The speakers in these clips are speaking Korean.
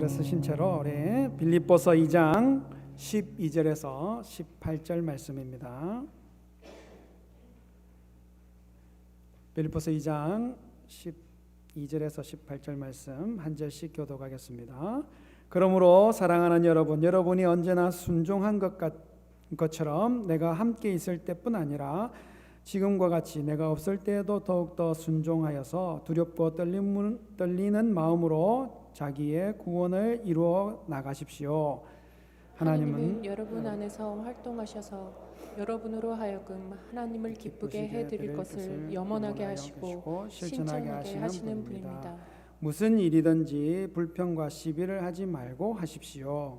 글을 쓰신 채로 우리 빌립보서 2장 12절에서 18절 말씀입니다. 빌립보서 2장 12절에서 18절 말씀 한 절씩 교독하겠습니다. 그러므로 사랑하는 여러분, 여러분이 언제나 순종한 것처럼 내가 함께 있을 때뿐 아니라 지금과 같이 내가 없을 때에도 더욱더 순종하여서 두렵고 떨리는 마음으로 자기의 구원을 이루어 나가십시오. 하나님은 여러분 안에서 활동하셔서 여러분으로 하여금 하나님을 기쁘게 해드릴 것을 염원하게 하시고 실천하게 하시는 분입니다. 무슨 일이든지 불평과 시비를 하지 말고 하십시오.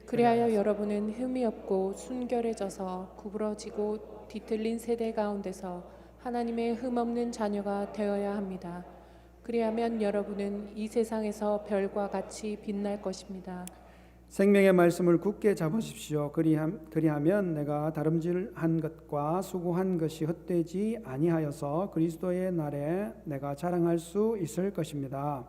그리하여 여러분은 흠이 없고 순결해져서 구부러지고 뒤틀린 세대 가운데서 하나님의 흠없는 자녀가 되어야 합니다. 그리하면 여러분은 이 세상에서 별과 같이 빛날 것입니다. 생명의 말씀을 굳게 잡으십시오. 그리하면 내가 다름질한 것과 수고한 것이 헛되지 아니하여서 그리스도의 날에 내가 자랑할 수 있을 것입니다.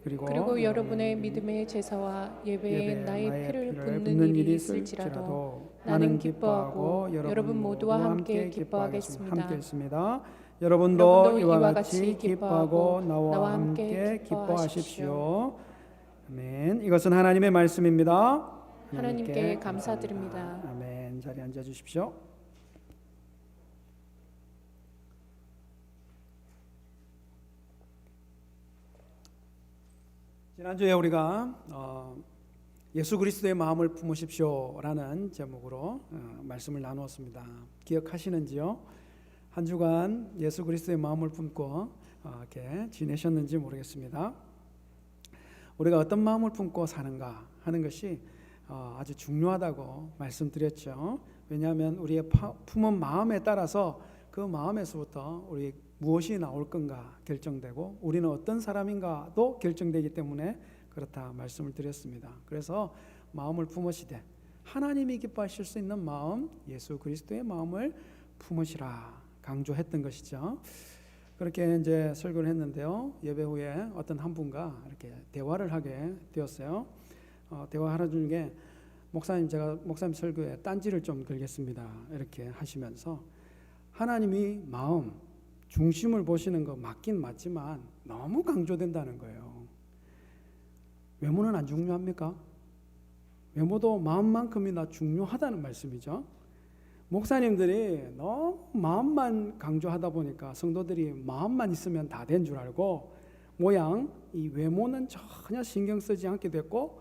그리고 여러분의 믿음의 제사와 예배에 나의 피를 붓는 일이 있을지라도 나는 기뻐하고 여러분 모두와 함께 기뻐하겠습니다. 여러분도 이와 같이 기뻐하고 나와 함께 기뻐하십시오. 아멘. 이것은 하나님의 말씀입니다. 하나님께 감사드립니다. 아멘. 자리에 앉아 주십시오. 지난주에 우리가 예수 그리스도의 마음을 품으십시오라는 제목으로 말씀을 나누었습니다. 기억하시는지요? 한 주간 예수 그리스도의 마음을 품고 이렇게 지내셨는지 모르겠습니다. 우리가 어떤 마음을 품고 사는가 하는 것이 아주 중요하다고 말씀드렸죠. 왜냐하면 우리의 품은 마음에 따라서 그 마음에서부터 우리 무엇이 나올 건가 결정되고 우리는 어떤 사람인가도 결정되기 때문에 그렇다 말씀을 드렸습니다. 그래서 마음을 품으시되 하나님이 기뻐하실 수 있는 마음, 예수 그리스도의 마음을 품으시라 강조했던 것이죠. 그렇게 이제 설교를 했는데요. 예배 후에 어떤 한 분과 이렇게 대화를 하게 되었어요. 대화하는 중에 제가 목사님 설교에 딴지를 좀 걸겠습니다. 이렇게 하시면서 하나님이 마음 중심을 보시는 거 맞긴 맞지만 너무 강조된다는 거예요. 외모는 안 중요합니까? 외모도 마음만큼이나 중요하다는 말씀이죠. 목사님들이 너무 마음만 강조하다 보니까 성도들이 마음만 있으면 다 된 줄 알고 모양 이 외모는 전혀 신경 쓰지 않게 됐고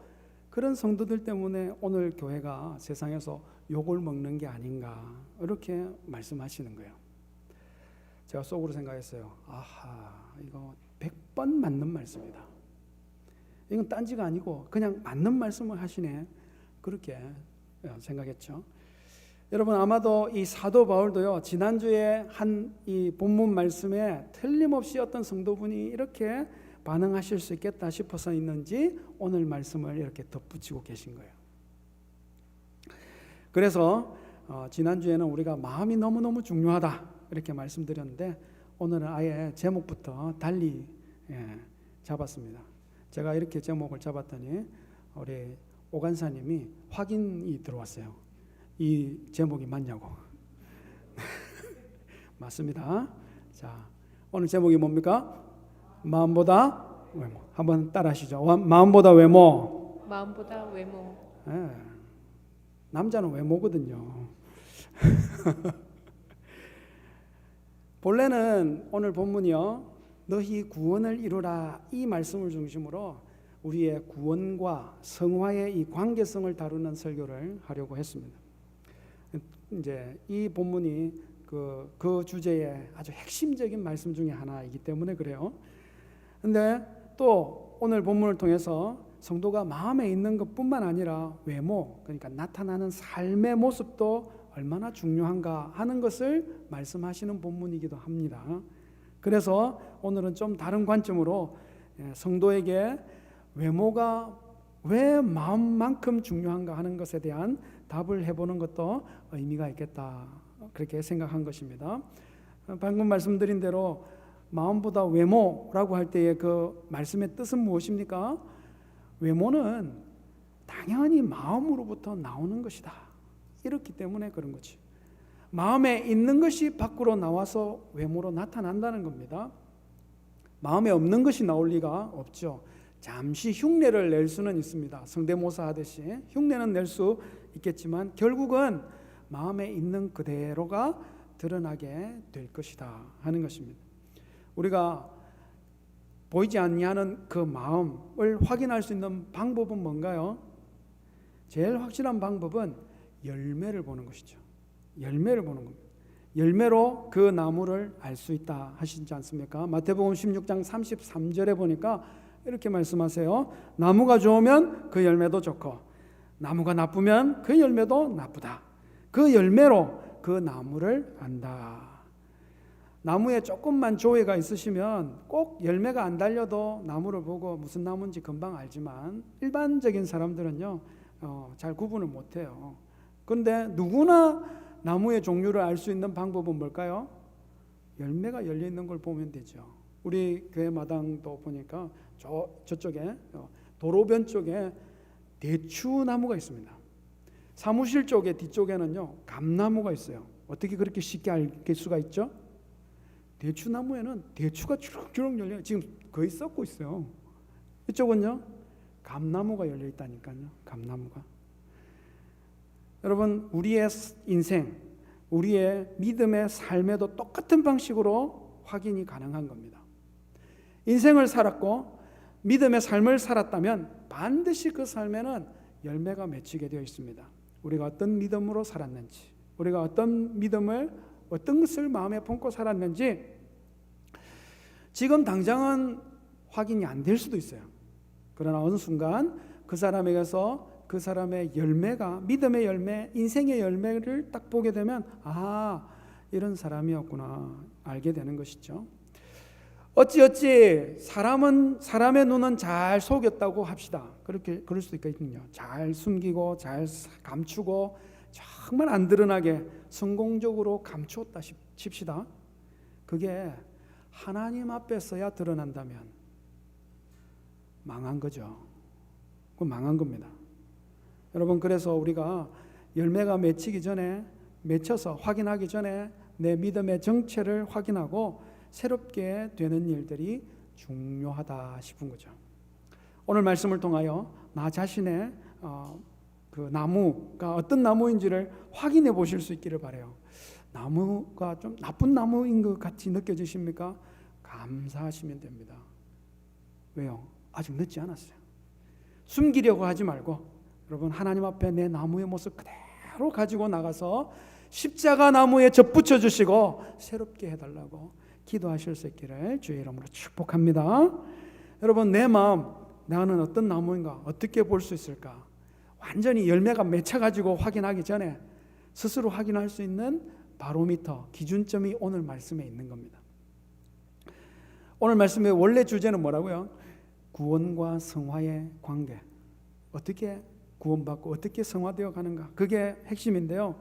그런 성도들 때문에 오늘 교회가 세상에서 욕을 먹는 게 아닌가 이렇게 말씀하시는 거예요. 제가 속으로 생각했어요. 아하, 이거 100번 맞는 말씀이다. 이건 딴지가 아니고 그냥 맞는 말씀을 하시네. 그렇게 생각했죠. 여러분 아마도 이 사도 바울도요. 지난주에 한 이 본문 말씀에 틀림없이 어떤 성도분이 이렇게 반응하실 수 있겠다 싶어서 있는지 오늘 말씀을 이렇게 덧붙이고 계신 거예요. 그래서 지난주에는 우리가 마음이 너무너무 중요하다 이렇게 말씀드렸는데 오늘은 아예 제목부터 달리 잡았습니다. 제가 이렇게 제목을 잡았더니 우리 오간사님이 확인이 들어왔어요. 이 제목이 맞냐고. 맞습니다. 자, 오늘 제목이 뭡니까? 마음보다 외모. 한번 따라하시죠. 마음보다 외모. 마음보다 외모. 남자는 외모거든요. 본래는 오늘 본문이요. 너희 구원을 이루라 이 말씀을 중심으로 우리의 구원과 성화의 이 관계성을 다루는 설교를 하려고 했습니다. 이제 이 본문이 그 주제의 아주 핵심적인 말씀 중에 하나이기 때문에 그래요. 근데 또 오늘 본문을 통해서 성도가 마음에 있는 것뿐만 아니라 외모, 그러니까 나타나는 삶의 모습도 얼마나 중요한가 하는 것을 말씀하시는 본문이기도 합니다. 그래서 오늘은 좀 다른 관점으로 성도에게 외모가 왜 마음만큼 중요한가 하는 것에 대한 답을 해보는 것도 의미가 있겠다 그렇게 생각한 것입니다. 방금 말씀드린 대로 마음보다 외모라고 할 때의 그 말씀의 뜻은 무엇입니까? 외모는 당연히 마음으로부터 나오는 것이다. 이렇기 때문에 그런 거지. 마음에 있는 것이 밖으로 나와서 외모로 나타난다는 겁니다. 마음에 없는 것이 나올 리가 없죠. 잠시 흉내를 낼 수는 있습니다. 성대모사 하듯이 흉내는 낼 수 있겠지만 결국은 마음에 있는 그대로가 드러나게 될 것이다 하는 것입니다. 우리가 보이지 아니하는 그 마음을 확인할 수 있는 방법은 뭔가요? 제일 확실한 방법은 열매를 보는 것이죠. 열매를 보는 겁니다. 열매로 그 나무를 알 수 있다 하시지 않습니까? 마태복음 16장 33절에 보니까 이렇게 말씀하세요. 나무가 좋으면 그 열매도 좋고 나무가 나쁘면 그 열매도 나쁘다. 그 열매로 그 나무를 안다. 나무에 조금만 조예가 있으시면 꼭 열매가 안 달려도 나무를 보고 무슨 나무인지 금방 알지만 일반적인 사람들은요 잘 구분을 못해요. 그런데 누구나 나무의 종류를 알 수 있는 방법은 뭘까요? 열매가 열려 있는 걸 보면 되죠. 우리 교회 마당도 보니까 저쪽에 도로변 쪽에 대추나무가 있습니다. 사무실 쪽에 뒤쪽에는요 감나무가 있어요. 어떻게 그렇게 쉽게 알 수가 있죠? 대추나무에는 대추가 주렁주렁 열려요. 지금 거의 썩고 있어요. 이쪽은요 감나무가 열려 있다니까요. 감나무가. 여러분 우리의 인생, 우리의 믿음의 삶에도 똑같은 방식으로 확인이 가능한 겁니다. 인생을 살았고 믿음의 삶을 살았다면 반드시 그 삶에는 열매가 맺히게 되어 있습니다. 우리가 어떤 믿음으로 살았는지, 우리가 어떤 믿음을, 어떤 것을 마음에 품고 살았는지 지금 당장은 확인이 안 될 수도 있어요. 그러나 어느 순간 그 사람에게서 그 사람의 열매가, 믿음의 열매, 인생의 열매를 딱 보게 되면 아, 이런 사람이었구나 알게 되는 것이죠. 어찌어찌 사람의 눈은 잘 속였다고 합시다. 그럴 수도 있거든요. 잘 숨기고 잘 감추고 정말 안 드러나게 성공적으로 감추었다 칩시다. 그게 하나님 앞에서야 드러난다면 망한 거죠. 그건 망한 겁니다. 여러분 그래서 우리가 열매가 맺히기 전에, 맺혀서 확인하기 전에 내 믿음의 정체를 확인하고 새롭게 되는 일들이 중요하다 싶은 거죠. 오늘 말씀을 통하여 나 자신의 그 나무가 어떤 나무인지를 확인해 보실 수 있기를 바라요. 나무가 좀 나쁜 나무인 것 같이 느껴지십니까? 감사하시면 됩니다. 왜요? 아직 늦지 않았어요. 숨기려고 하지 말고 여러분 하나님 앞에 내 나무의 모습 그대로 가지고 나가서 십자가 나무에 접붙여 주시고 새롭게 해달라고 기도하실 수 있기를 주의 이름으로 축복합니다. 여러분 내 마음, 나는 어떤 나무인가 어떻게 볼 수 있을까? 완전히 열매가 맺혀가지고 확인하기 전에 스스로 확인할 수 있는 바로미터, 기준점이 오늘 말씀에 있는 겁니다. 오늘 말씀의 원래 주제는 뭐라고요? 구원과 성화의 관계. 어떻게 구원받고 어떻게 성화되어 가는가? 그게 핵심인데요.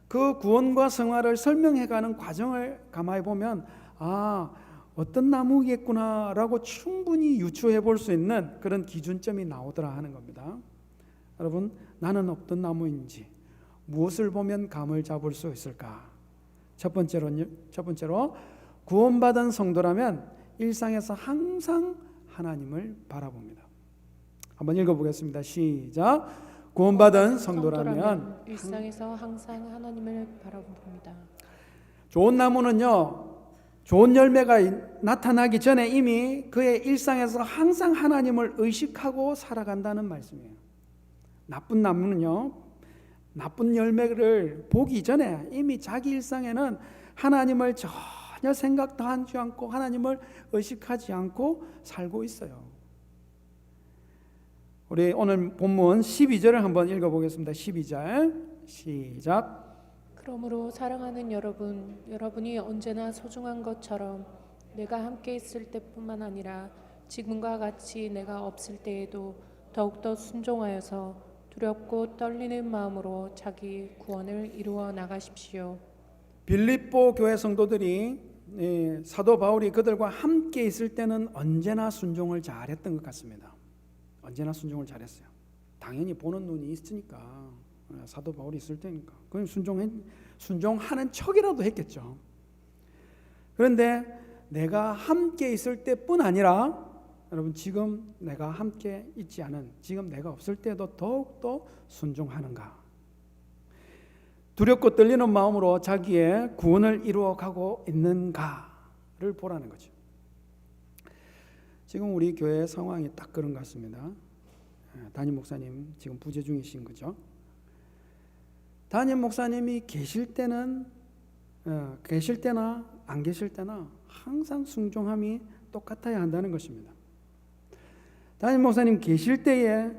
그 구원과 성화를 설명해가는 과정을 가만히 보면 아, 어떤 나무겠구나라고 충분히 유추해 볼 수 있는 그런 기준점이 나오더라 하는 겁니다. 여러분, 나는 어떤 나무인지 무엇을 보면 감을 잡을 수 있을까? 첫 번째로 구원받은 성도라면 일상에서 항상 하나님을 바라봅니다. 한번 읽어보겠습니다. 시작. 구원받은 성도라면 일상에서 항상 하나님을 바라봅니다. 좋은 나무는요, 좋은 열매가 나타나기 전에 이미 그의 일상에서 항상 하나님을 의식하고 살아간다는 말씀이에요. 나쁜 나무는요, 나쁜 열매를 보기 전에 이미 자기 일상에는 하나님을 전혀 생각도 하지 않고 하나님을 의식하지 않고 살고 있어요. 우리 오늘 본문 12절을 한번 읽어보겠습니다. 12절 시작. 그러므로 사랑하는 여러분, 여러분이 언제나 소중한 것처럼 내가 함께 있을 때뿐만 아니라 지금과 같이 내가 없을 때에도 더욱더 순종하여서 두렵고 떨리는 마음으로 자기 구원을 이루어 나가십시오. 빌립보 교회 성도들이 사도 바울이 그들과 함께 있을 때는 언제나 순종을 잘했던 것 같습니다. 언제나 순종을 잘했어요. 당연히 보는 눈이 있으니까, 사도 바울이 있을 테니까 그럼 순종하는 척이라도 했겠죠. 그런데 내가 함께 있을 때뿐 아니라 여러분, 지금 내가 함께 있지 않은, 지금 내가 없을 때도 더욱더 순종하는가? 두렵고 떨리는 마음으로 자기의 구원을 이루어가고 있는가를 보라는 거죠. 지금 우리 교회 상황이 딱 그런 것 같습니다. 담임 목사님 지금 부재 중이신 거죠. 담임 목사님이 계실 때나 안 계실 때나 항상 순종함이 똑같아야 한다는 것입니다. 담임 목사님 계실 때에는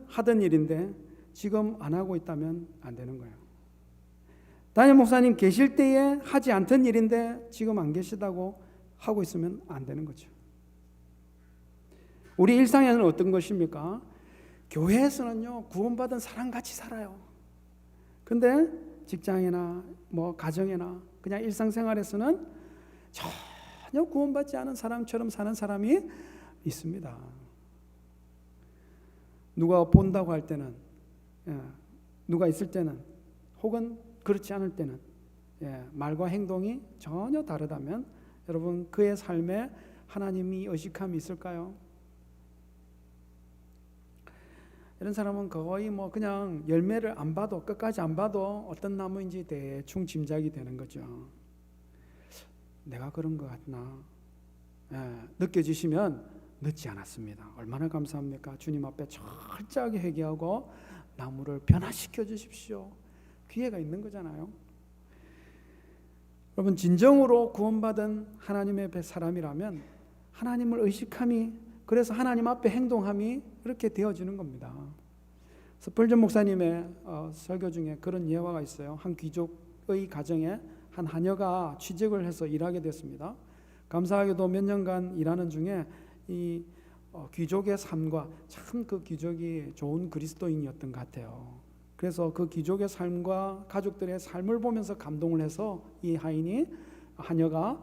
하던 일인데 지금 안 하고 있다면 안 되는 거예요. 담임 목사님 계실 때에 하지 않던 일인데 지금 안 계시다고 하고 있으면 안 되는 거죠. 우리 일상에는 어떤 것입니까? 교회에서는요, 구원받은 사람같이 살아요. 근데 직장이나 가정이나 그냥 일상생활에서는 전혀 구원받지 않은 사람처럼 사는 사람이 있습니다. 누가 본다고 할 때는, 누가 있을 때는, 혹은 그렇지 않을 때는 말과 행동이 전혀 다르다면 여러분, 그의 삶에 하나님이 의식함이 있을까요? 이런 사람은 거의 그냥 열매를 안 봐도, 끝까지 안 봐도 어떤 나무인지 대충 짐작이 되는 거죠. 내가 그런 것 같나? 느껴지시면 늦지 않았습니다. 얼마나 감사합니까? 주님 앞에 철저하게 회개하고 나무를 변화시켜 주십시오. 기회가 있는 거잖아요. 여러분, 진정으로 구원받은 하나님의 사람이라면 하나님을 의식함이, 그래서 하나님 앞에 행동함이 이렇게 되어지는 겁니다. 스펄전 목사님의 설교 중에 그런 예화가 있어요. 한 귀족의 가정에 한 하녀가 취직을 해서 일하게 됐습니다. 감사하게도 몇 년간 일하는 중에 이 귀족의 삶과, 참 그 귀족이 좋은 그리스도인이었던 것 같아요. 그래서 그 귀족의 삶과 가족들의 삶을 보면서 감동을 해서 이 하녀가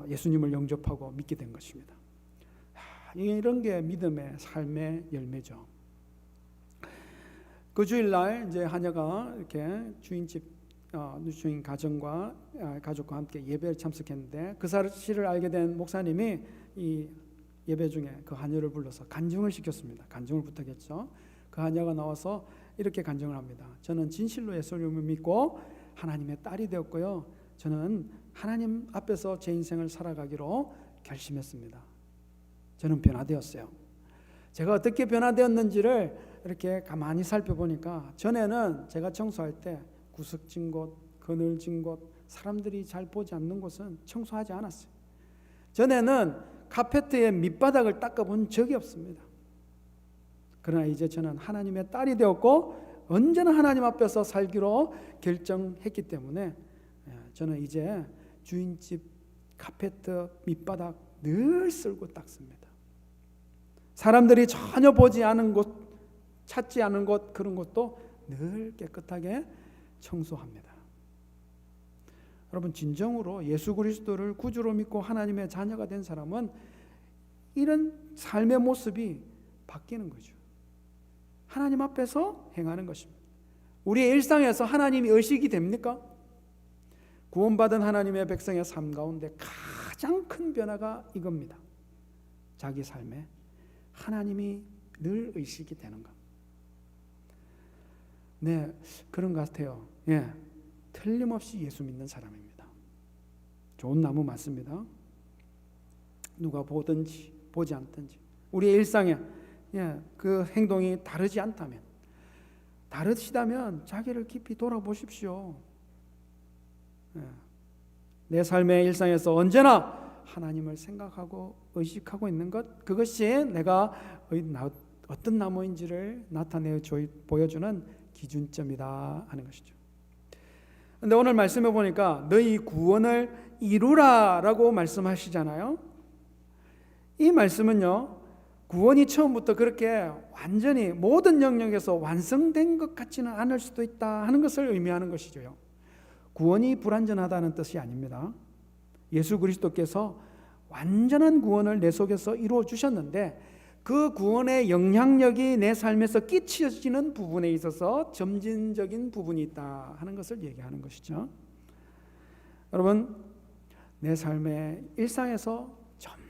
예수님을 영접하고 믿게 된 것입니다. 이런 게 믿음의 삶의 열매죠. 그 주일날 이제 하녀가 이렇게 주인 가정과 가족과 함께 예배를 참석했는데, 그 사실을 알게 된 목사님이 이 예배 중에 그 하녀를 불러서 간증을 시켰습니다. 간증을 부탁했죠. 그 하녀가 나와서 이렇게 간증을 합니다. 저는 진실로 예수님을 믿고 하나님의 딸이 되었고요. 저는 하나님 앞에서 제 인생을 살아가기로 결심했습니다. 저는 변화되었어요. 제가 어떻게 변화되었는지를 이렇게 가만히 살펴보니까, 전에는 제가 청소할 때 구석진 곳, 그늘진 곳, 사람들이 잘 보지 않는 곳은 청소하지 않았어요. 전에는 카페트의 밑바닥을 닦아본 적이 없습니다. 그러나 이제 저는 하나님의 딸이 되었고 언제나 하나님 앞에서 살기로 결정했기 때문에 저는 이제 주인집 카페트 밑바닥 늘 쓸고 닦습니다. 사람들이 전혀 보지 않은 곳, 찾지 않은 곳, 그런 곳도 늘 깨끗하게 청소합니다. 여러분, 진정으로 예수 그리스도를 구주로 믿고 하나님의 자녀가 된 사람은 이런 삶의 모습이 바뀌는 거죠. 하나님 앞에서 행하는 것입니다. 우리의 일상에서 하나님이 의식이 됩니까? 구원받은 하나님의 백성의 삶 가운데 가장 큰 변화가 이겁니다. 자기 삶에 하나님이 늘 의식이 되는 것. 네, 그런 것 같아요. 틀림없이 예수 믿는 사람입니다. 좋은 나무 맞습니다. 누가 보든지 보지 않든지 우리의 일상에 그 행동이 다르지 않다면, 다르시다면 자기를 깊이 돌아보십시오. 내 삶의 일상에서 언제나 하나님을 생각하고 의식하고 있는 것, 그것이 내가 어떤 나무인지를 나타내 보여주는 기준점이다 하는 것이죠. 그런데 오늘 말씀해 보니까 너희 구원을 이루라라고 말씀하시잖아요. 이 말씀은요, 구원이 처음부터 그렇게 완전히 모든 영역에서 완성된 것 같지는 않을 수도 있다 하는 것을 의미하는 것이죠. 구원이 불완전하다는 뜻이 아닙니다. 예수 그리스도께서 완전한 구원을 내 속에서 이루어 주셨는데 그 구원의 영향력이 내 삶에서 끼쳐지는 부분에 있어서 점진적인 부분이 있다 하는 것을 얘기하는 것이죠. 여러분, 내 삶의 일상에서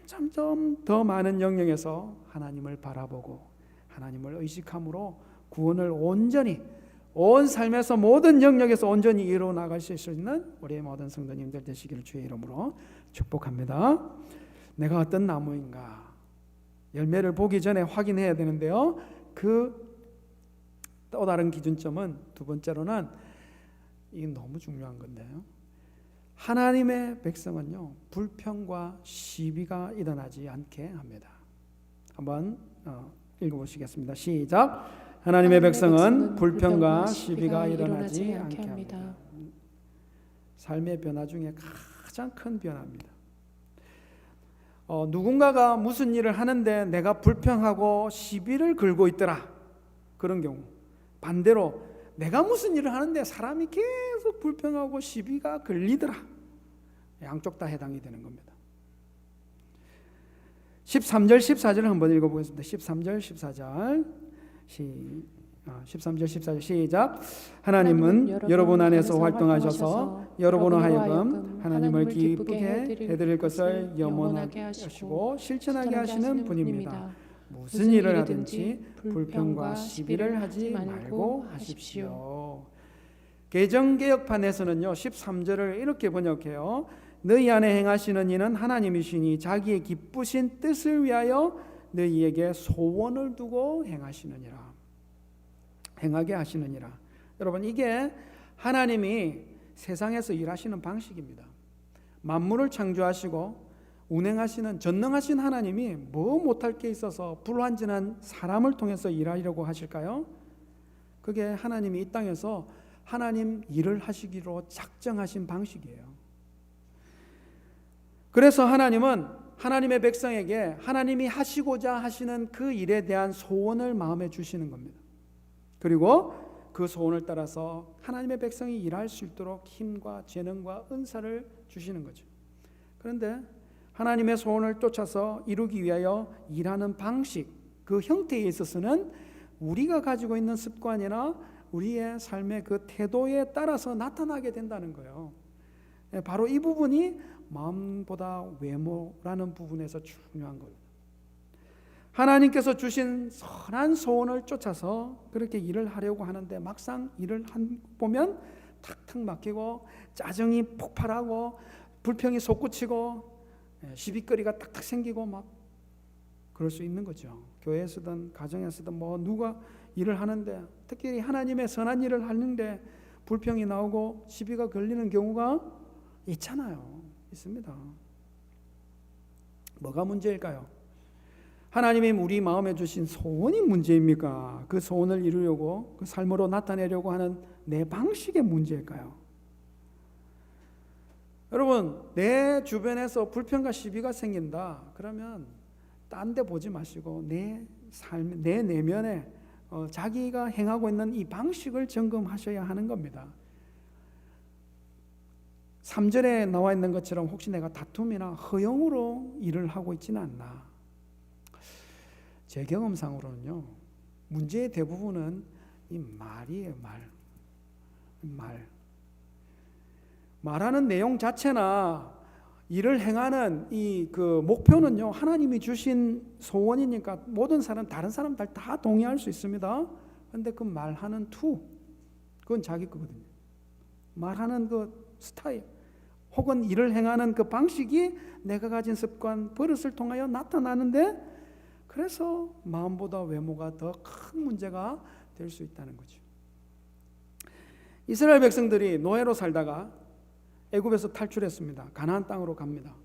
점점 더 많은 영역에서 하나님을 바라보고 하나님을 의식함으로 구원을 온전히 온 삶에서 모든 영역에서 온전히 이루어 나갈 수 있는 우리의 모든 성도님들 되시기를 주의 이름으로 축복합니다. 내가 어떤 나무인가 열매를 보기 전에 확인해야 되는데요. 그 또 다른 기준점은 두 번째로는 이게 너무 중요한 건데요. 하나님의 백성은요, 불평과 시비가 일어나지 않게 합니다. 한번 읽어보시겠습니다. 시작. 하나님의 백성은 불평과 시비가 일어나지 않게 합니다. 삶의 변화 중에 가장 큰 변화입니다. 누군가가 무슨 일을 하는데 내가 불평하고 시비를 걸고 있더라. 그런 경우. 반대로 내가 무슨 일을 하는데 사람이 계속 불평하고 시비가 걸리더라. 양쪽 다 해당이 되는 겁니다. 13절 14절을 한번 읽어보겠습니다. 13절 14절 13절 14절 시작. 하나님은 여러분 안에서 활동하셔서 여러분으로 하여금 하나님을 기쁘게 해드릴 것을 염원하게 하시고 실천하게 하시는 분입니다. 무슨 일을 하든지 불평과 시비를 하지 말고 하십시오. 개정개혁판에서는요 13절을 이렇게 번역해요. 너희 안에 행하시는 이는 하나님이시니 자기의 기쁘신 뜻을 위하여 너희에게 소원을 두고 행하게 하시느니라. 여러분, 이게 하나님이 세상에서 일하시는 방식입니다. 만물을 창조하시고 운행하시는 전능하신 하나님이 뭐 못할 게 있어서 불완전한 사람을 통해서 일하려고 하실까요? 그게 하나님이 이 땅에서 하나님 일을 하시기로 작정하신 방식이에요. 그래서 하나님은 하나님의 백성에게 하나님이 하시고자 하시는 그 일에 대한 소원을 마음에 주시는 겁니다. 그리고 그 소원을 따라서 하나님의 백성이 일할 수 있도록 힘과 재능과 은사를 주시는 거죠. 그런데 하나님의 소원을 쫓아서 이루기 위하여 일하는 방식, 그 형태에 있어서는 우리가 가지고 있는 습관이나 우리의 삶의 그 태도에 따라서 나타나게 된다는 거예요. 바로 이 부분이 마음보다 외모라는 부분에서 중요한 거예요. 하나님께서 주신 선한 소원을 쫓아서 그렇게 일을 하려고 하는데 막상 일을 보면 탁탁 막히고 짜증이 폭발하고 불평이 솟구치고 시비거리가 딱딱 생기고 막 그럴 수 있는 거죠. 교회에서든 가정에서든 뭐 누가 일을 하는데 특히 하나님의 선한 일을 하는데 불평이 나오고 시비가 걸리는 경우가 있잖아요. 있습니다. 뭐가 문제일까요? 하나님이 우리 마음에 주신 소원이 문제입니까? 그 소원을 이루려고 그 삶으로 나타내려고 하는 내 방식의 문제일까요? 여러분, 내 주변에서 불평과 시비가 생긴다 그러면 딴 데 보지 마시고 내 삶, 내 내면에 자기가 행하고 있는 이 방식을 점검하셔야 하는 겁니다. 3절에 나와 있는 것처럼 혹시 내가 다툼이나 허영으로 일을 하고 있지는 않나. 제 경험상으로는요, 문제의 대부분은 이 말이에요. 말하는 내용 자체나 일을 행하는 이 그 목표는요, 하나님이 주신 소원이니까 모든 사람, 다른 사람들 다 동의할 수 있습니다. 그런데 그 말하는 그건 자기 거거든요. 말하는 그 스타일 혹은 일을 행하는 그 방식이 내가 가진 습관, 버릇을 통하여 나타나는데 그래서 마음보다 외모가 더 큰 문제가 될 수 있다는 거죠. 이스라엘 백성들이 노예로 살다가 애굽에서 탈출했습니다. 가나안 땅으로 갑니다.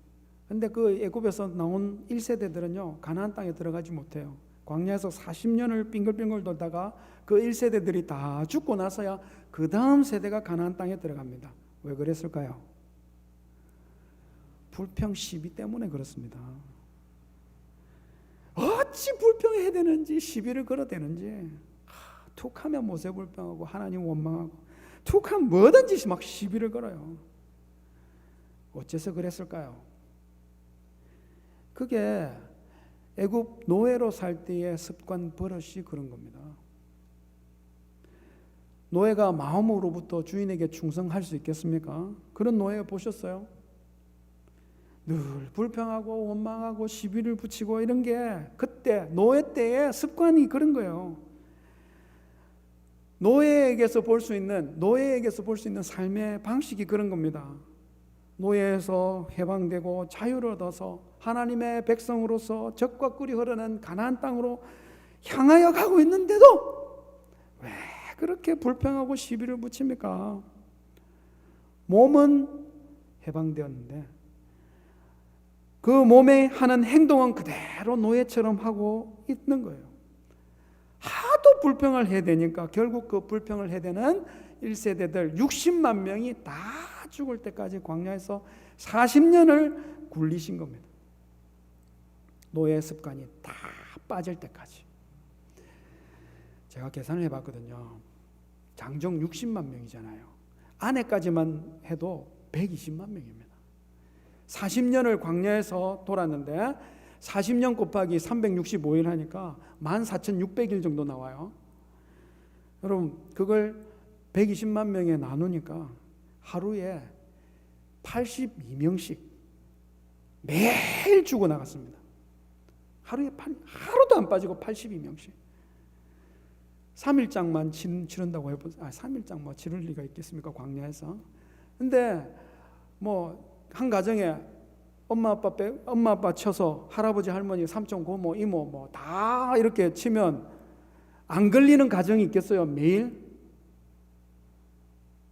그런데 그 애굽에서 나온 1세대들은요 가나안 땅에 들어가지 못해요. 광야에서 40년을 빙글빙글 돌다가 그 1세대들이 다 죽고 나서야 그 다음 세대가 가나안 땅에 들어갑니다. 왜 그랬을까요? 불평 시비 때문에 그렇습니다. 어찌 불평해야 되는지 시비를 걸어대는지 툭하면 모세 불평하고 하나님 원망하고 툭하면 뭐든지 막 시비를 걸어요. 어째서 그랬을까요? 그게 애굽 노예로 살 때의 습관 버릇이 그런 겁니다. 노예가 마음으로부터 주인에게 충성할 수 있겠습니까? 그런 노예 보셨어요? 늘 불평하고 원망하고 시비를 붙이고 이런 게 그때 노예 때의 습관이 그런 거예요. 노예에게서 볼 수 있는 삶의 방식이 그런 겁니다. 노예에서 해방되고 자유를 얻어서 하나님의 백성으로서 적과 꿀이 흐르는 가나안 땅으로 향하여 가고 있는데도 왜 그렇게 불평하고 시비를 붙입니까? 몸은 해방되었는데 그 몸에 하는 행동은 그대로 노예처럼 하고 있는 거예요. 하도 불평을 해야 되니까 결국 그 불평을 해야 되는 1세대들 60만 명이 다 죽을 때까지 광야에서 40년을 굴리신 겁니다. 노예 습관이 다 빠질 때까지. 제가 계산을 해봤거든요. 장정 60만 명이잖아요. 아내까지만 해도 120만 명입니다. 40년을 광야에서 돌았는데 40년 곱하기 365일 하니까 14,600일 정도 나와요. 여러분 그걸 120만 명에 나누니까 하루에 82명씩 매일 죽어나갔습니다. 하루도 안 빠지고 82명씩. 3일장만 치른다고 해보세요. 3일장 뭐 치를 리가 있겠습니까? 광야에서. 근데 뭐 한 가정에 엄마 아빠 쳐서 할아버지 할머니 삼촌 고모 이모 뭐 다 이렇게 치면 안 걸리는 가정이 있겠어요? 매일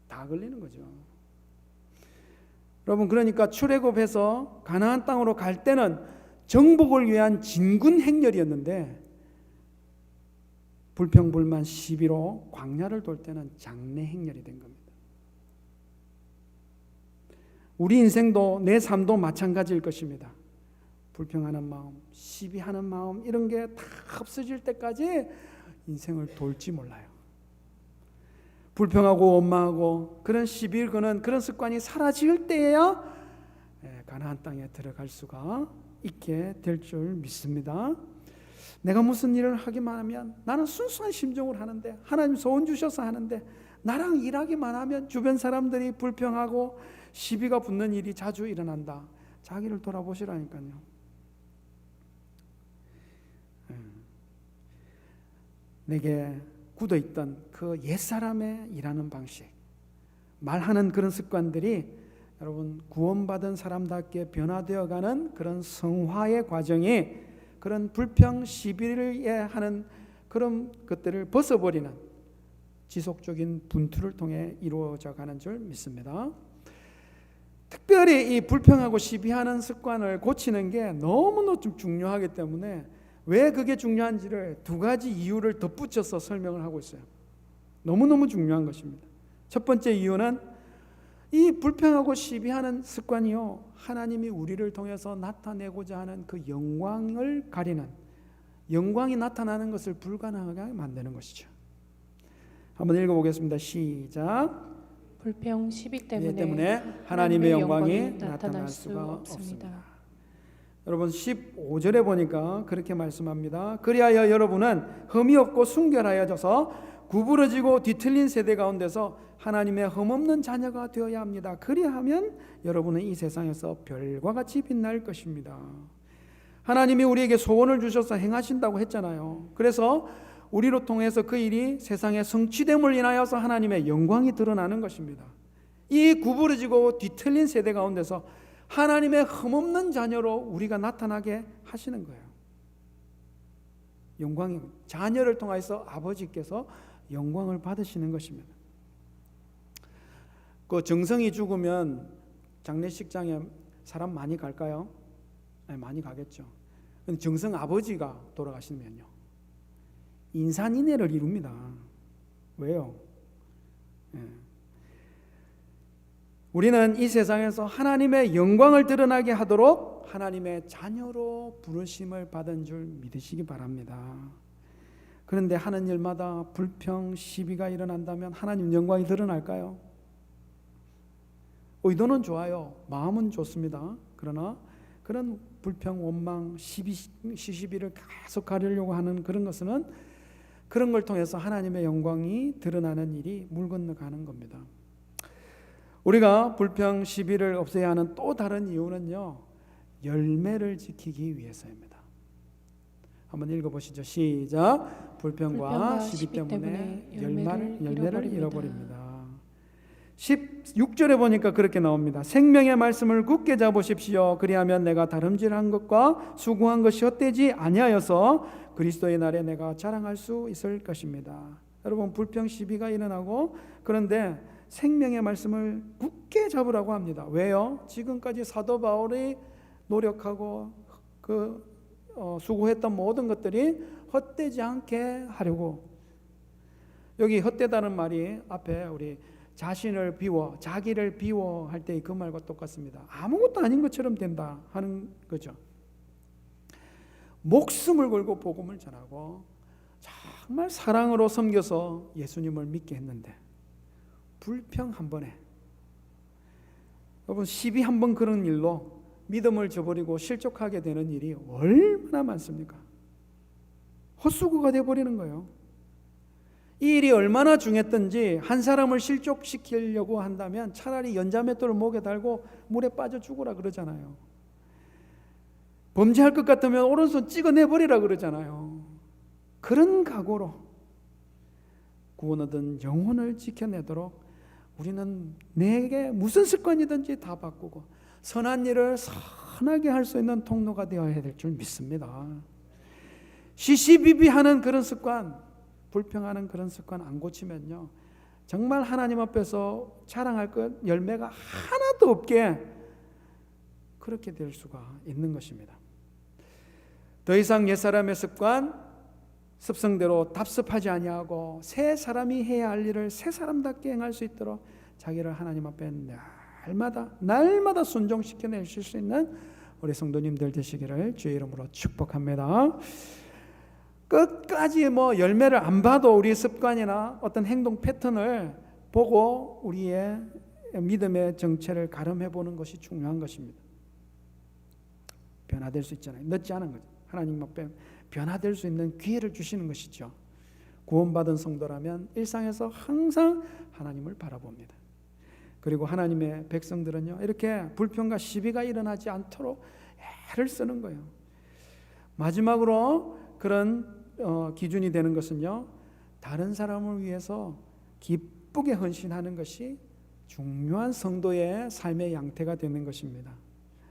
다 걸리는 거죠. 여러분 그러니까 출애굽해서 가나안 땅으로 갈 때는 정복을 위한 진군 행렬이었는데 불평불만 시비로 광야를 돌 때는 장례 행렬이 된 겁니다. 우리 인생도 내 삶도 마찬가지일 것입니다. 불평하는 마음, 시비하는 마음 이런 게 다 없어질 때까지 인생을 돌지 몰라요. 불평하고 원망하고 그런 시비를 거는 그런 습관이 사라질 때에야 가나안 땅에 들어갈 수가 있게 될 줄 믿습니다. 내가 무슨 일을 하기만 하면 나는 순수한 심정으로 하는데 하나님 소원 주셔서 하는데 나랑 일하기만 하면 주변 사람들이 불평하고 시비가 붙는 일이 자주 일어난다. 자기를 돌아보시라니까요. 내게 굳어있던 그 옛사람의 일하는 방식, 말하는 그런 습관들이 여러분 구원받은 사람답게 변화되어가는 그런 성화의 과정이 그런 불평 시비를 하는 그런 것들을 벗어버리는 지속적인 분투를 통해 이루어져 가는 줄 믿습니다. 특별히 이 불평하고 시비하는 습관을 고치는 게 너무너무 좀 중요하기 때문에 왜 그게 중요한지를 두 가지 이유를 덧붙여서 설명을 하고 있어요. 너무너무 중요한 것입니다. 첫 번째 이유는 이 불평하고 시비하는 습관이요, 하나님이 우리를 통해서 나타내고자 하는 그 영광을 가리는, 영광이 나타나는 것을 불가능하게 만드는 것이죠. 한번 읽어보겠습니다. 시작. 불평 시비 때문에, 때문에 하나님의 영광이 나타날 수가 없습니다. 여러분 15절에 보니까 그렇게 말씀합니다. 그리하여 여러분은 흠이 없고 순결하여져서 구부러지고 뒤틀린 세대 가운데서 하나님의 흠없는 자녀가 되어야 합니다. 그리하면 여러분은 이 세상에서 별과 같이 빛날 것입니다. 하나님이 우리에게 소원을 주셔서 행하신다고 했잖아요. 그래서 우리로 통해서 그 일이 세상의 성취됨을 인하여서 하나님의 영광이 드러나는 것입니다. 이 구부러지고 뒤틀린 세대 가운데서 하나님의 흠없는 자녀로 우리가 나타나게 하시는 거예요. 영광이 자녀를 통해서 아버지께서 영광을 받으시는 것입니다. 그 정성이 죽으면 장례식장에 사람 많이 갈까요? 네, 많이 가겠죠. 근데 정성 아버지가 돌아가시면요, 인산인해를 이룹니다. 왜요? 네. 우리는 이 세상에서 하나님의 영광을 드러나게 하도록 하나님의 자녀로 부르심을 받은 줄 믿으시기 바랍니다. 그런데 하는 일마다 불평, 시비가 일어난다면 하나님 영광이 드러날까요? 의도는 좋아요. 마음은 좋습니다. 그러나 그런 불평, 원망, 시시비를 계속 가리려고 하는 그런 것은 그런 걸 통해서 하나님의 영광이 드러나는 일이 물 건너가는 겁니다. 우리가 불평, 시비를 없애야 하는 또 다른 이유는요, 열매를 지키기 위해서입니다. 한번 읽어보시죠. 시작. 불평과 시비 때문에 열매를 잃어버립니다. 16절에 보니까 그렇게 나옵니다. 생명의 말씀을 굳게 잡으십시오. 그리하면 내가 다름질한 것과 수고한 것이 헛되지 아니하여서 그리스도의 날에 내가 자랑할 수 있을 것입니다. 여러분, 불평 시비가 일어나고, 그런데 생명의 말씀을 굳게 잡으라고 합니다. 왜요? 지금까지 사도 바울이 노력하고 수고했던 모든 것들이 헛되지 않게 하려고. 여기 헛되다는 말이 앞에 우리 자신을 비워, 자기를 비워 할 때 그 말과 똑같습니다. 아무것도 아닌 것처럼 된다 하는 거죠. 목숨을 걸고 복음을 전하고 정말 사랑으로 섬겨서 예수님을 믿게 했는데 불평 한 번에, 여러분, 시비 한 번 그런 일로 믿음을 저버리고 실족하게 되는 일이 얼마나 많습니까? 헛수고가 되어버리는 거예요. 이 일이 얼마나 중요했던지 한 사람을 실족시키려고 한다면 차라리 연자맷돌을 목에 달고 물에 빠져 죽으라 그러잖아요. 범죄할 것 같으면 오른손 찍어내버리라 그러잖아요. 그런 각오로 구원 얻은 영혼을 지켜내도록 우리는 내게 무슨 습관이든지 다 바꾸고 선한 일을 선하게 할 수 있는 통로가 되어야 될 줄 믿습니다. 시시비비하는 그런 습관, 불평하는 그런 습관 안 고치면요, 정말 하나님 앞에서 자랑할 것 열매가 하나도 없게 그렇게 될 수가 있는 것입니다. 더 이상 옛사람의 습성대로 답습하지 아니하고 새 사람이 해야 할 일을 새 사람답게 행할 수 있도록 자기를 하나님 앞에 날마다 순종시켜 내실 수 있는 우리 성도님들 되시기를 주의 이름으로 축복합니다. 끝까지 열매를 안 봐도 우리 습관이나 어떤 행동 패턴을 보고 우리의 믿음의 정체를 가름해 보는 것이 중요한 것입니다. 변화될 수 있잖아요. 늦지 않은 거죠. 하나님 앞에 변화될 수 있는 기회를 주시는 것이죠. 구원받은 성도라면 일상에서 항상 하나님을 바라봅니다. 그리고 하나님의 백성들은요, 이렇게 불평과 시비가 일어나지 않도록 애를 쓰는 거예요. 마지막으로 그런 기준이 되는 것은요, 다른 사람을 위해서 기쁘게 헌신하는 것이 중요한 성도의 삶의 양태가 되는 것입니다.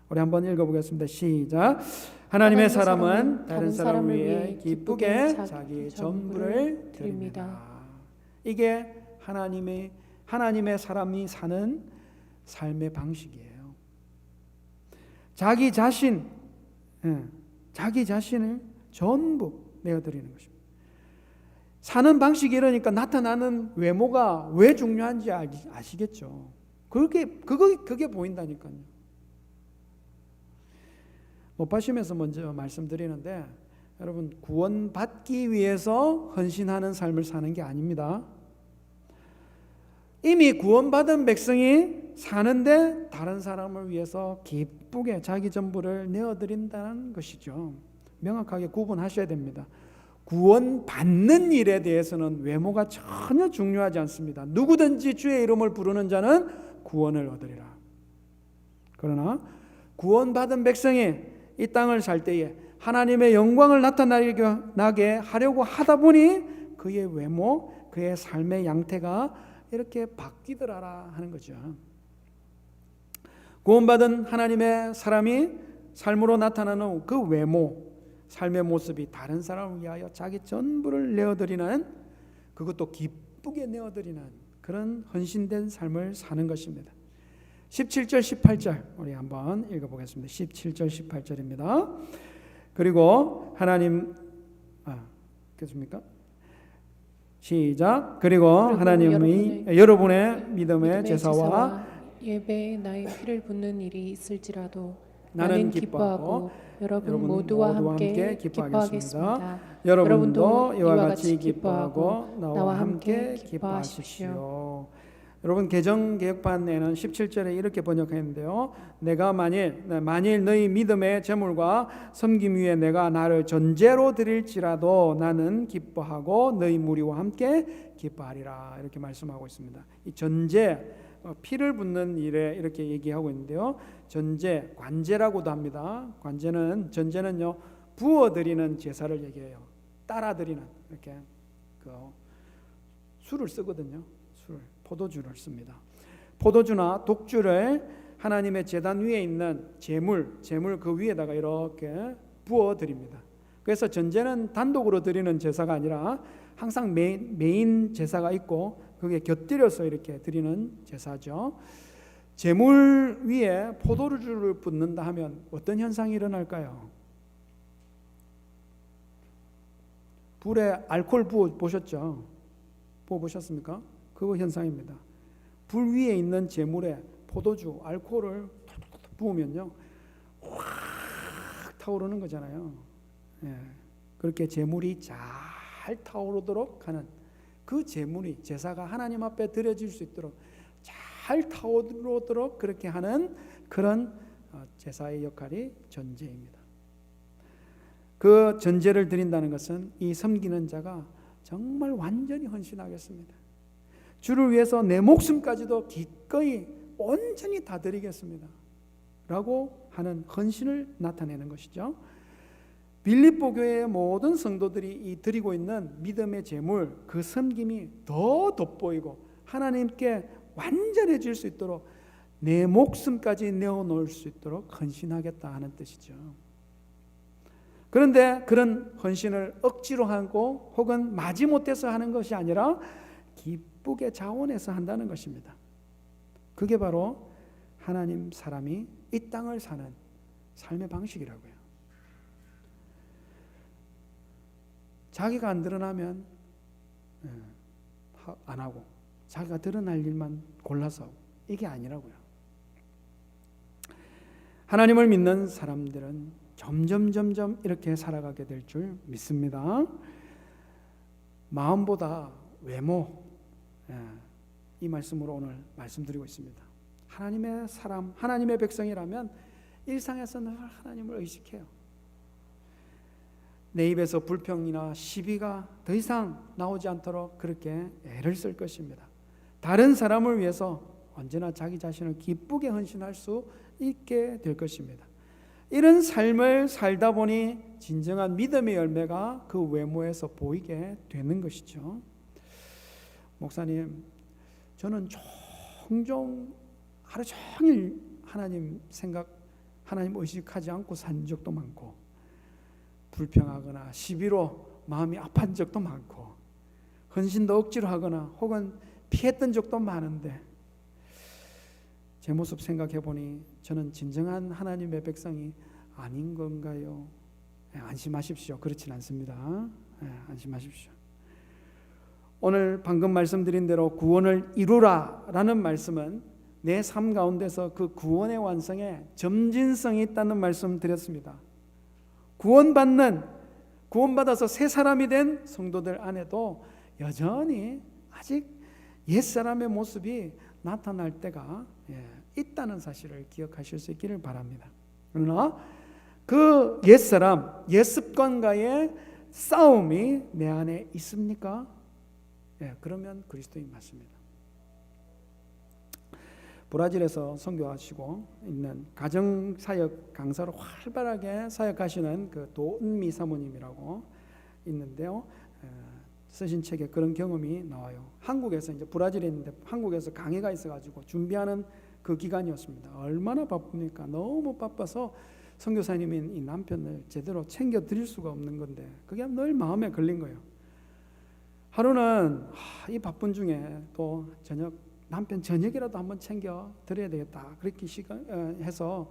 우리 한번 읽어보겠습니다. 시작. 하나님의 사람은 다른 사람을 위해 기쁘게 자기 전부를 드립니다. 이게 하나님의 사람이 사는 삶의 방식이에요. 자기 자신을 전부 내어드리는 것입니다. 사는 방식이 이러니까 나타나는 외모가 왜 중요한지 아시겠죠? 그게 보인다니까요. 높아심에서 먼저 말씀드리는데, 여러분, 구원받기 위해서 헌신하는 삶을 사는 게 아닙니다. 이미 구원받은 백성이 사는데 다른 사람을 위해서 기쁘게 자기 전부를 내어드린다는 것이죠. 명확하게 구분하셔야 됩니다. 구원받는 일에 대해서는 외모가 전혀 중요하지 않습니다. 누구든지 주의 이름을 부르는 자는 구원을 얻으리라. 그러나 구원받은 백성이 이 땅을 살 때에 하나님의 영광을 나타나게 하려고 하다 보니 그의 외모, 그의 삶의 양태가 이렇게 바뀌더라 하는 거죠. 구원받은 하나님의 사람이 삶으로 나타나는 그 외모, 삶의 모습이 다른 사람을 위하여 자기 전부를 내어드리는, 그것도 기쁘게 내어드리는 그런 헌신된 삶을 사는 것입니다. 17절 18절 우리 한번 읽어보겠습니다. 17절 18절입니다. 그리고 그렇습니까? 시작. 그리고 하나님이 여러분의 믿음의 제사와 예배에 나의 피를 붓는 일이 있을지라도 나는 기뻐하고 여러분 모두와 함께 기뻐하겠습니다. 여러분도 이와 같이 기뻐하고 나와 함께 기뻐하십시오. 여러분 개정개혁판에는 17절에 이렇게 번역했는데요. 내가 만일 너희 믿음의 제물과 섬김 위에 내가 나를 전제로 드릴지라도 나는 기뻐하고 너희 무리와 함께 기뻐하리라 이렇게 말씀하고 있습니다. 이 전제 피를 붓는 일에 이렇게 얘기하고 있는데요. 전제 관제라고도 합니다. 전제는요 부어드리는 제사를 얘기해요. 따라드리는 이렇게 그 술을 쓰거든요. 포도주를 씁니다. 포도주나 독주를 하나님의 제단 위에 있는 제물 그 위에다가 이렇게 부어 드립니다. 그래서 전제는 단독으로 드리는 제사가 아니라 항상 메인 제사가 있고 그게 곁들여서 이렇게 드리는 제사죠. 제물 위에 포도주를 붓는다 하면 어떤 현상이 일어날까요? 불에 알코올 부어 보셨죠? 부어 보셨습니까? 그 현상입니다. 불 위에 있는 제물에 포도주, 알코올을 부으면요, 확 타오르는 거잖아요. 예, 그렇게 제물이 잘 타오르도록 하는 그 제물이 제사가 하나님 앞에 드려질 수 있도록 잘 타오르도록 그렇게 하는 그런 제사의 역할이 전제입니다. 그 전제를 드린다는 것은 이 섬기는 자가 정말 완전히 헌신하겠습니다. 주를 위해서 내 목숨까지도 기꺼이 온전히 다 드리겠습니다 라고 하는 헌신을 나타내는 것이죠. 빌립보 교회의 모든 성도들이 이 드리고 있는 믿음의 제물 그 섬김이 더 돋보이고 하나님께 완전해질 수 있도록 내 목숨까지 내어놓을 수 있도록 헌신하겠다 하는 뜻이죠. 그런데 그런 헌신을 억지로 하고 혹은 마지못해서 하는 것이 아니라 기쁘게 자원해서 한다는 것입니다. 그게 바로 하나님 사람이 이 땅을 사는 삶의 방식이라고요. 자기가 안 드러나면 안 하고 자기가 드러날 일만 골라서 하고 이게 아니라고요. 하나님을 믿는 사람들은 점점 이렇게 살아가게 될 줄 믿습니다. 마음보다 외모, 이 말씀으로 오늘 말씀드리고 있습니다. 하나님의 사람, 하나님의 백성이라면 일상에서 늘 하나님을 의식해요. 내 입에서 불평이나 시비가 더 이상 나오지 않도록 그렇게 애를 쓸 것입니다. 다른 사람을 위해서 언제나 자기 자신을 기쁘게 헌신할 수 있게 될 것입니다. 이런 삶을 살다 보니 진정한 믿음의 열매가 그 외모에서 보이게 되는 것이죠. 목사님, 저는 종종 하루 종일 하나님 생각, 하나님 의식하지 않고 산 적도 많고 불평하거나 시비로 마음이 아픈 적도 많고 헌신도 억지로 하거나 혹은 피했던 적도 많은데 제 모습 생각해 보니 저는 진정한 하나님의 백성이 아닌 건가요? 안심하십시오. 그렇진 않습니다. 안심하십시오. 오늘 방금 말씀드린 대로 구원을 이루라라는 말씀은 내 삶 가운데서 그 구원의 완성에 점진성이 있다는 말씀 드렸습니다. 구원받아서 새 사람이 된 성도들 안에도 여전히 아직 옛사람의 모습이 나타날 때가 있다는 사실을 기억하실 수 있기를 바랍니다. 그러나 그 옛사람, 옛습관과의 싸움이 내 안에 있습니까? 그러면 그리스도인 맞습니다. 브라질에서 선교하시고 있는 가정사역 강사로 활발하게 사역하시는 그 도은미 사모님이라고 있는데요. 쓰신 책에 그런 경험이 나와요. 한국에서 이제 브라질에 있는데 한국에서 강의가 있어가지고 준비하는 그 기간이었습니다. 얼마나 바쁩니까? 너무 바빠서 선교사님인 이 남편을 제대로 챙겨 드릴 수가 없는 건데 그게 늘 마음에 걸린 거예요. 하루는 이 바쁜 중에 또 남편 저녁이라도 한번 챙겨 드려야 되겠다. 그렇게 해서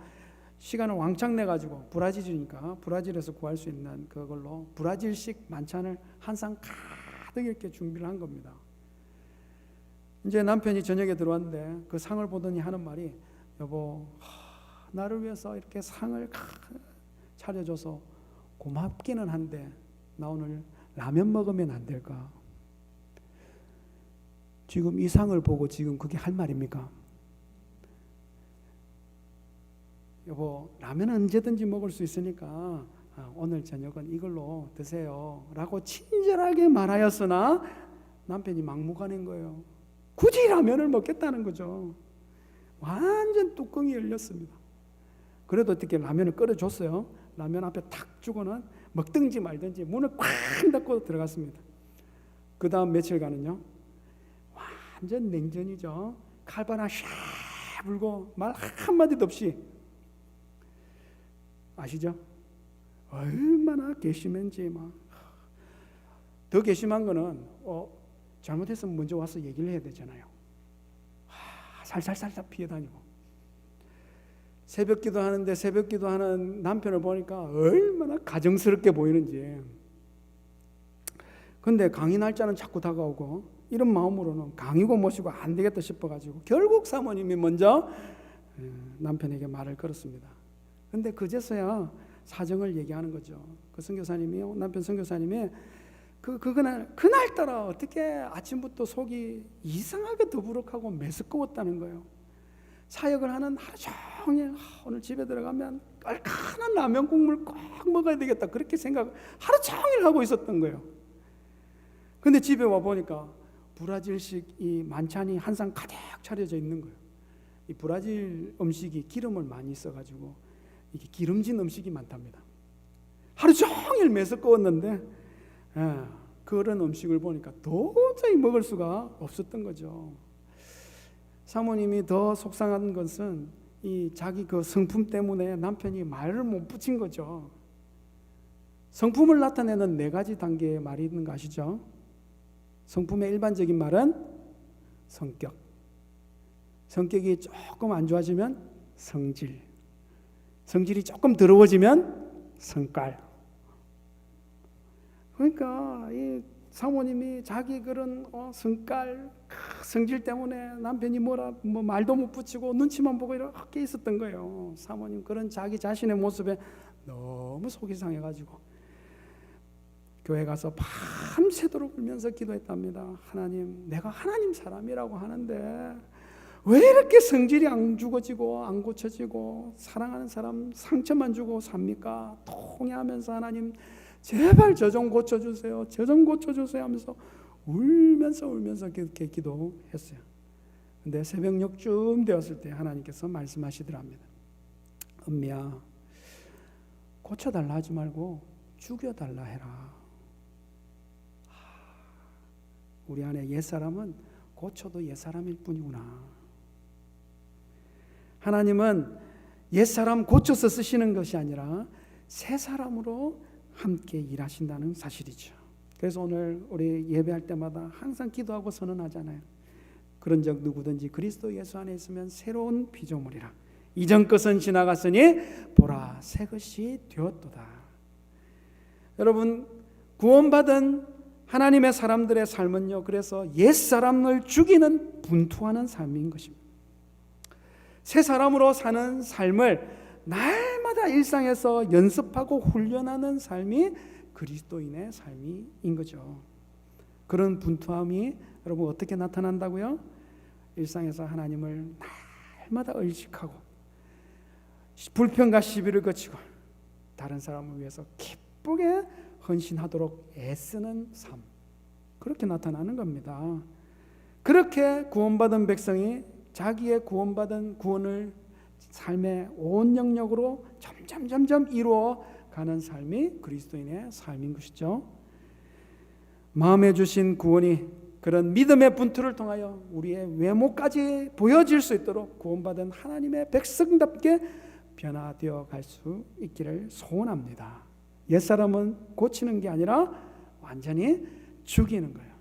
시간을 왕창 내 가지고 브라질이니까 브라질에서 구할 수 있는 그걸로 브라질식 만찬을 한 상 가득 이렇게 준비를 한 겁니다. 이제 남편이 저녁에 들어왔는데 그 상을 보더니 하는 말이 여보 나를 위해서 이렇게 상을 차려줘서 고맙기는 한데 나 오늘 라면 먹으면 안 될까? 지금 이 상을 보고 지금 그게 할 말입니까? 여보, 라면은 언제든지 먹을 수 있으니까 오늘 저녁은 이걸로 드세요 라고 친절하게 말하였으나 남편이 막무가내인 거예요. 굳이 라면을 먹겠다는 거죠. 완전 뚜껑이 열렸습니다. 그래도 어떻게 라면을 끓여줬어요. 라면 앞에 탁 주고는 먹든지 말든지 문을 꽉 닫고 들어갔습니다. 그 다음 며칠간은요, 완전 냉전이죠. 칼바람 샤 불고 말 한마디도 없이, 아시죠? 얼마나 괘씸한지 막. 더 괘씸한 거는 잘못했으면 먼저 와서 얘기를 해야 되잖아요. 살살살살 피해 다니고. 새벽 기도하는데 새벽 기도하는 남편을 보니까 얼마나 가정스럽게 보이는지. 근데 강의 날짜는 자꾸 다가오고 이런 마음으로는 강의고 모시고 안 되겠다 싶어가지고 결국 사모님이 먼저 남편에게 말을 걸었습니다. 근데 그제서야 사정을 얘기하는 거죠. 그 선교사님이요, 남편 선교사님이 그날따라 어떻게 아침부터 속이 이상하게 더부룩하고 메스꺼웠다는 거예요. 사역을 하는 하루 종일 오늘 집에 들어가면 얼큰한 라면 국물 꼭 먹어야 되겠다 그렇게 생각 하루 종일 하고 있었던 거예요. 근데 집에 와 보니까 브라질식 이 만찬이 한 상 가득 차려져 있는 거예요. 이 브라질 음식이 기름을 많이 써가지고 이게 기름진 음식이 많답니다. 하루 종일 메스꺼웠는데 그런 음식을 보니까 도저히 먹을 수가 없었던 거죠. 사모님이 더 속상한 것은 이 자기 그 성품 때문에 남편이 말을 못 붙인 거죠. 성품을 나타내는 4가지 단계의 말이 있는 거 아시죠? 성품의 일반적인 말은 성격, 성격이 조금 안 좋아지면 성질, 성질이 조금 더러워지면 성깔. 그러니까 이 사모님이 자기 그런 성깔, 성질 때문에 남편이 말도 못 붙이고 눈치만 보고 이렇게 있었던 거예요. 사모님 그런 자기 자신의 모습에 너무 속이 상해가지고 교회 가서 밤새도록 울면서 기도했답니다. 하나님, 내가 하나님 사람이라고 하는데 왜 이렇게 성질이 안 죽어지고 안 고쳐지고 사랑하는 사람 상처만 주고 삽니까? 통회하면서 하나님 제발 저 좀 고쳐주세요. 저 좀 고쳐주세요 하면서 울면서 그렇게 기도했어요. 근데 새벽 6쯤 되었을 때 하나님께서 말씀하시더랍니다. 은미야, 고쳐달라 하지 말고 죽여달라 해라. 우리 안에 옛사람은 고쳐도 옛사람일 뿐이구나. 하나님은 옛사람 고쳐서 쓰시는 것이 아니라 새사람으로 함께 일하신다는 사실이죠. 그래서 오늘 우리 예배할 때마다 항상 기도하고 선언하잖아요. 그런 적 누구든지 그리스도 예수 안에 있으면 새로운 피조물이라. 이전 것은 지나갔으니 보라 새 것이 되었도다. 여러분, 구원받은 하나님의 사람들의 삶은요, 그래서 옛사람을 죽이는 분투하는 삶인 것입니다. 새 사람으로 사는 삶을 날마다 일상에서 연습하고 훈련하는 삶이 그리스도인의 삶인 거죠. 그런 분투함이 여러분 어떻게 나타난다고요? 일상에서 하나님을 날마다 의식하고 불평과 시비를 거치고 다른 사람을 위해서 기쁘게 헌신하도록 애쓰는 삶, 그렇게 나타나는 겁니다. 그렇게 구원받은 백성이 자기의 구원받은 구원을 삶의 온 영역으로 점점 이루어 가는 삶이 그리스도인의 삶인 것이죠. 마음에 주신 구원이 그런 믿음의 분투를 통하여 우리의 외모까지 보여질 수 있도록 구원받은 하나님의 백성답게 변화되어 갈 수 있기를 소원합니다. 옛사람은 고치는 게 아니라 완전히 죽이는 거예요.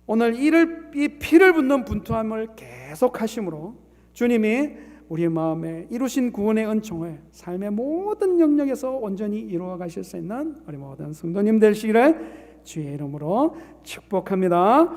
오늘 이 피를 붓는 분투함을 계속 하심으로 주님이 우리의 마음에 이루신 구원의 은총을 삶의 모든 영역에서 온전히 이루어 가실 수 있는 우리 모든 성도님 되시기를 주의 이름으로 축복합니다.